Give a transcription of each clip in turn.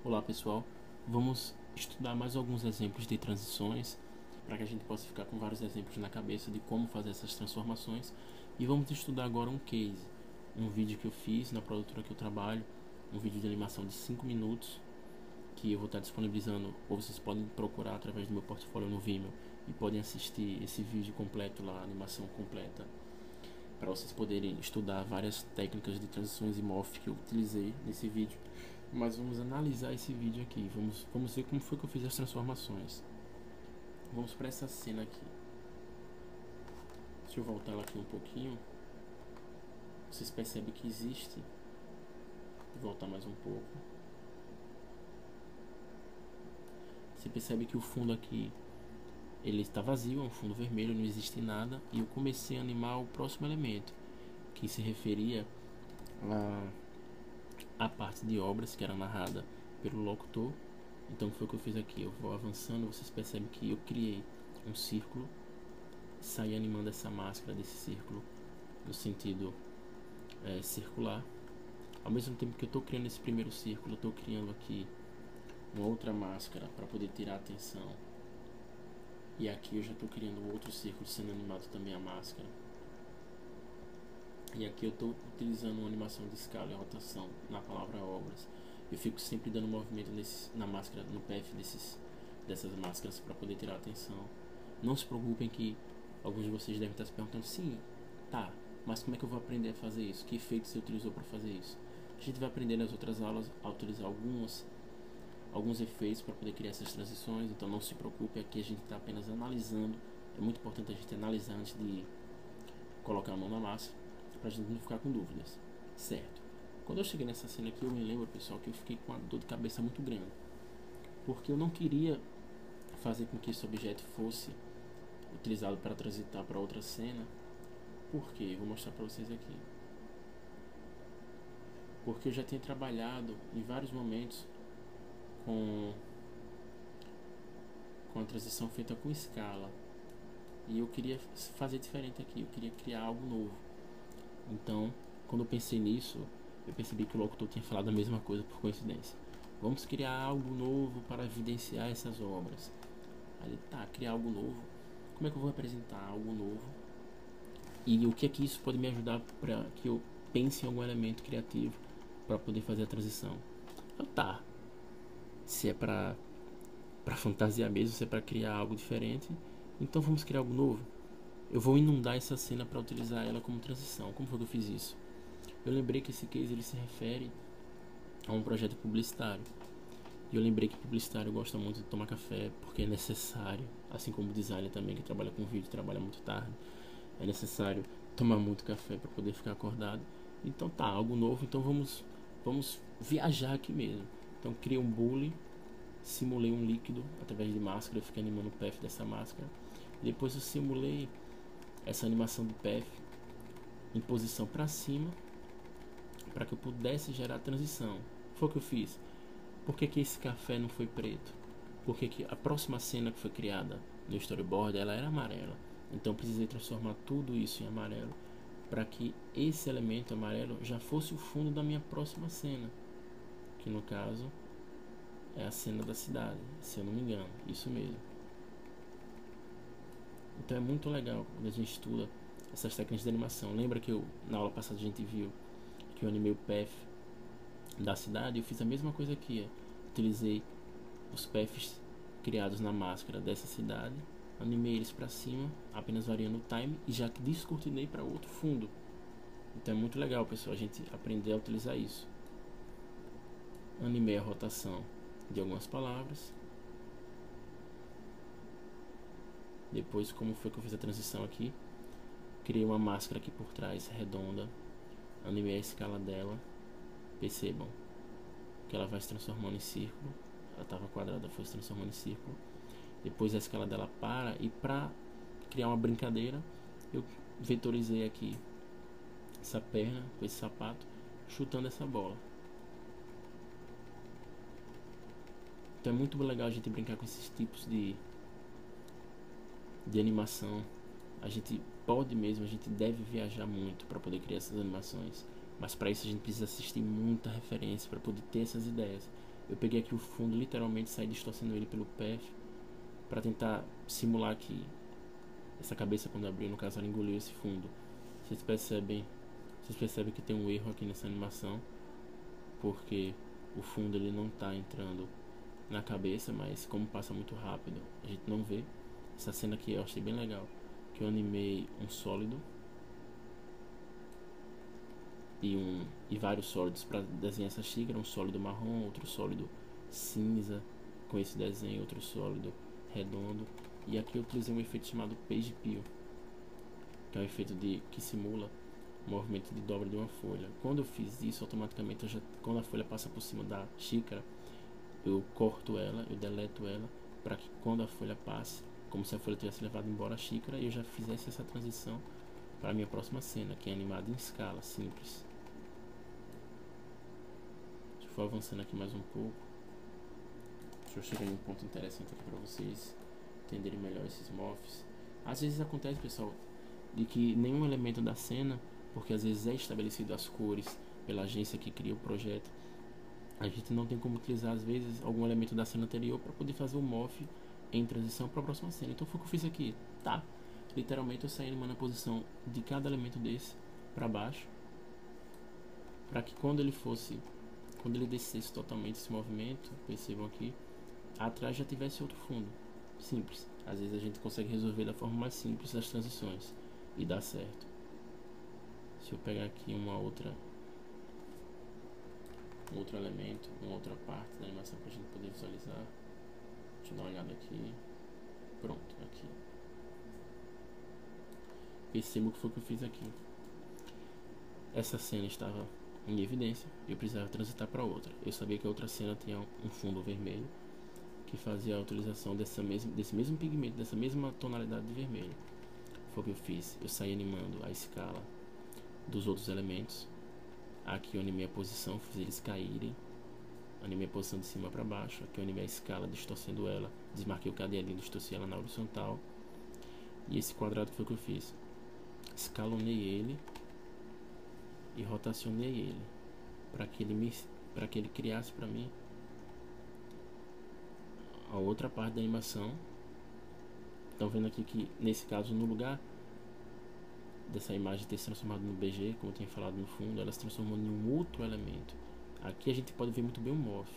Olá pessoal, vamos estudar mais alguns exemplos de transições para que a gente possa ficar com vários exemplos na cabeça de como fazer essas transformações. E vamos estudar agora um case, um vídeo que eu fiz na produtora que eu trabalho, um vídeo de animação de 5 minutos que eu vou estar disponibilizando, ou vocês podem procurar através do meu portfólio no Vimeo e podem assistir esse vídeo completo lá, a animação completa, para vocês poderem estudar várias técnicas de transições e morph que eu utilizei nesse vídeo. Mas vamos analisar esse vídeo aqui, vamos ver como foi que eu fiz as transformações. Vamos para essa cena aqui. Deixa eu voltar ela aqui um pouquinho. Vocês percebem que existe. Vou voltar mais um pouco. Você percebe que o fundo aqui ele está vazio, é um fundo vermelho, não existe nada. E eu comecei a animar o próximo elemento, que se referia a parte de obras que era narrada pelo locutor. Então foi o que eu fiz aqui, eu vou avançando, vocês percebem que eu criei um círculo, saí animando essa máscara desse círculo no sentido circular. Ao mesmo tempo que eu estou criando esse primeiro círculo, eu estou criando aqui uma outra máscara para poder tirar a atenção. E aqui eu já estou criando outro círculo sendo animado também a máscara. E aqui eu estou utilizando uma animação de escala e rotação na palavra obras. Eu fico sempre dando movimento na máscara, no PF dessas máscaras para poder tirar a atenção. Não se preocupem que alguns de vocês devem estar se perguntando, sim, tá, mas como é que eu vou aprender a fazer isso? Que efeitos você utilizou para fazer isso? A gente vai aprender nas outras aulas a utilizar alguns efeitos para poder criar essas transições, então não se preocupe, aqui a gente está apenas analisando. É muito importante a gente analisar antes de colocar a mão na massa, para a gente não ficar com dúvidas, certo? Quando eu cheguei nessa cena aqui, eu me lembro, pessoal, que eu fiquei com uma dor de cabeça muito grande, porque eu não queria fazer com que esse objeto fosse utilizado para transitar para outra cena. Por quê? Eu vou mostrar para vocês aqui. Porque eu já tinha trabalhado em vários momentos com a transição feita com escala, e eu queria fazer diferente aqui, eu queria criar algo novo. Então, quando eu pensei nisso, eu percebi que o locutor tinha falado a mesma coisa por coincidência. Vamos criar algo novo para evidenciar essas obras. Aí ele, tá, criar algo novo. Como é que eu vou representar algo novo? E o que é que isso pode me ajudar para que eu pense em algum elemento criativo para poder fazer a transição? Eu, tá, se é para fantasiar mesmo, se é para criar algo diferente, então vamos criar algo novo. Eu vou inundar essa cena para utilizar ela como transição. Como foi que eu fiz isso? Eu lembrei que esse case ele se refere a um projeto publicitário. E eu lembrei que publicitário gosta muito de tomar café porque é necessário, assim como o designer também, que trabalha com vídeo, trabalha muito tarde. É necessário tomar muito café para poder ficar acordado. Então tá, algo novo, então vamos viajar aqui mesmo. Então criei um bule, simulei um líquido através de máscara, eu fiquei animando o PF dessa máscara. Depois eu simulei essa animação do PF em posição para cima, para que eu pudesse gerar a transição. Foi o que eu fiz. Por que esse café não foi preto? Porque que a próxima cena que foi criada no storyboard, ela era amarela. Então eu precisei transformar tudo isso em amarelo, para que esse elemento amarelo já fosse o fundo da minha próxima cena, que no caso é a cena da cidade, se eu não me engano, isso mesmo. Então é muito legal quando a gente estuda essas técnicas de animação. Lembra que na aula passada a gente viu que eu animei o PF da cidade? Eu fiz a mesma coisa aqui, utilizei os PFs criados na máscara dessa cidade, animei eles para cima, apenas variando o time, e já descortinei para outro fundo. Então é muito legal, pessoal, a gente aprender a utilizar isso. Animei a rotação de algumas palavras. Depois, como foi que eu fiz a transição aqui? Criei uma máscara aqui por trás, redonda. Animei a escala dela. Percebam que ela vai se transformando em círculo. Ela estava quadrada, foi se transformando em círculo. Depois a escala dela para. E para criar uma brincadeira, eu vetorizei aqui essa perna com esse sapato, chutando essa bola. Então é muito legal a gente brincar com esses tipos de animação. A gente pode mesmo, a gente deve viajar muito para poder criar essas animações, mas para isso a gente precisa assistir muita referência para poder ter essas ideias. Eu peguei aqui o fundo, literalmente saí distorcendo ele pelo PF para tentar simular que essa cabeça, quando abriu, no caso ela engoliu esse fundo. Vocês percebem que tem um erro aqui nessa animação, porque o fundo ele não está entrando na cabeça, mas como passa muito rápido, a gente não vê. Essa cena aqui eu achei bem legal, que eu animei um sólido e vários sólidos para desenhar essa xícara, um sólido marrom, outro sólido cinza com esse desenho, outro sólido redondo, e aqui eu utilizei um efeito chamado page peel, que é um efeito que simula o movimento de dobra de uma folha. Quando eu fiz isso, automaticamente quando a folha passa por cima da xícara, eu corto ela, eu deleto ela, para que quando a folha passe, como se a folha tivesse levado embora a xícara, eu já fizesse essa transição para a minha próxima cena, que é animada em escala simples. Deixa eu avançando aqui mais um pouco. Deixa eu chegar em um ponto interessante aqui para vocês entenderem melhor esses morphs. Às vezes acontece, pessoal, de que nenhum elemento da cena, porque às vezes é estabelecido as cores pela agência que cria o projeto, a gente não tem como utilizar às vezes algum elemento da cena anterior para poder fazer o morph em transição para a próxima cena. Então foi o que eu fiz aqui, tá? Literalmente eu saí animando a posição de cada elemento desse para baixo, para que quando ele descesse totalmente esse movimento, percebam aqui, atrás já tivesse outro fundo. Simples. Às vezes a gente consegue resolver da forma mais simples as transições e dá certo. Se eu pegar aqui um outro elemento, uma outra parte da animação para a gente poder visualizar. Deixa eu dar uma olhada aqui. Pronto, aqui. Percebo o que foi que eu fiz aqui. Essa cena estava em evidência, eu precisava transitar para outra. Eu sabia que a outra cena tinha um fundo vermelho que fazia a utilização desse mesmo pigmento, dessa mesma tonalidade de vermelho. Foi o que eu fiz. Eu saí animando a escala dos outros elementos. Aqui eu animei a posição, fiz eles caírem. Animei a posição de cima para baixo. Aqui eu animei a escala, distorcendo ela. Desmarquei o cadeadinho, distorci ela na horizontal. E esse quadrado foi o que eu fiz. Escalonei ele e rotacionei ele para que ele criasse para mim a outra parte da animação. Estão vendo aqui que nesse caso, no lugar dessa imagem ter se transformado no BG, como eu tinha falado no fundo, ela se transformou em um outro elemento. Aqui a gente pode ver muito bem o morph.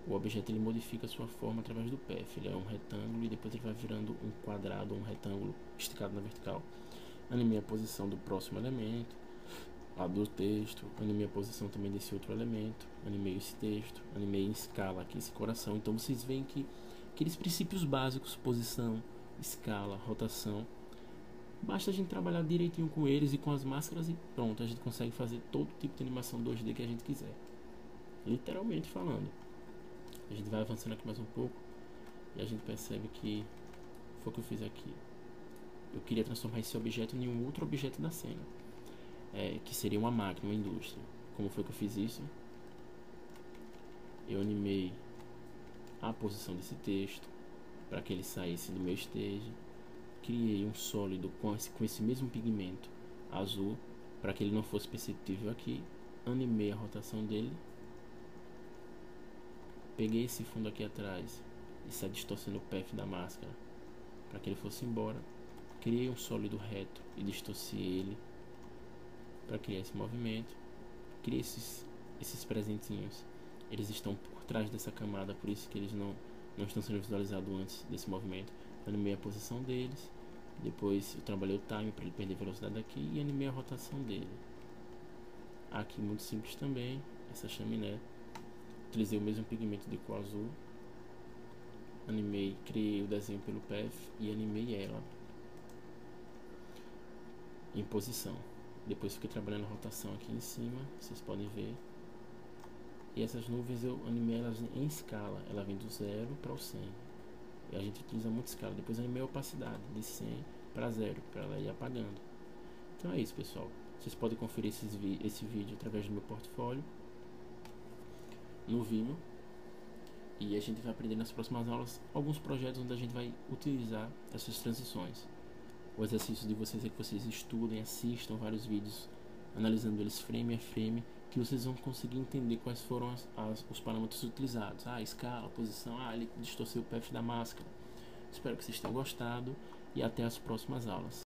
O objeto ele modifica a sua forma através do PF. Ele é um retângulo e depois ele vai virando um quadrado ou um retângulo esticado na vertical. Animei a posição do próximo elemento, a do texto, animei a posição também desse outro elemento, animei esse texto, animei em escala aqui esse coração. Então vocês veem que aqueles princípios básicos, posição, escala, rotação, basta a gente trabalhar direitinho com eles e com as máscaras e pronto, a gente consegue fazer todo tipo de animação 2D que a gente quiser. Literalmente falando. A gente vai avançando aqui mais um pouco e a gente percebe que foi o que eu fiz aqui. Eu queria transformar esse objeto em um outro objeto da cena, que seria uma máquina, uma indústria. Como foi que eu fiz isso? Eu animei a posição desse texto para que ele saísse do meu stage. Criei um sólido com esse mesmo pigmento azul para que ele não fosse perceptível aqui. Animei a rotação dele. Peguei esse fundo aqui atrás e saí distorcendo o PF da máscara para que ele fosse embora. Criei um sólido reto e distorci ele para criar esse movimento. Criei esses presentinhos. Eles estão por trás dessa camada, por isso que eles não estão sendo visualizados antes desse movimento. Eu animei a posição deles. Depois eu trabalhei o time para ele perder velocidade aqui e animei a rotação dele. Aqui muito simples também, essa chaminé. Utilizei o mesmo pigmento de cor azul. Animei, criei o desenho pelo PF e animei ela em posição. Depois fiquei trabalhando a rotação aqui em cima, vocês podem ver. E essas nuvens eu animei elas em escala, ela vem do 0 para o 100. E a gente utiliza muito escala. Depois animei a opacidade de 100 para 0, para ela ir apagando. Então é isso, pessoal. Vocês podem conferir esse vídeo através do meu portfólio no Vimeo. E a gente vai aprender nas próximas aulas alguns projetos onde a gente vai utilizar essas transições. O exercício de vocês é que vocês estudem, assistam vários vídeos, analisando eles frame a frame, que vocês vão conseguir entender quais foram os parâmetros utilizados. Escala, posição, ele distorceu o PF da máscara. Espero que vocês tenham gostado e até as próximas aulas.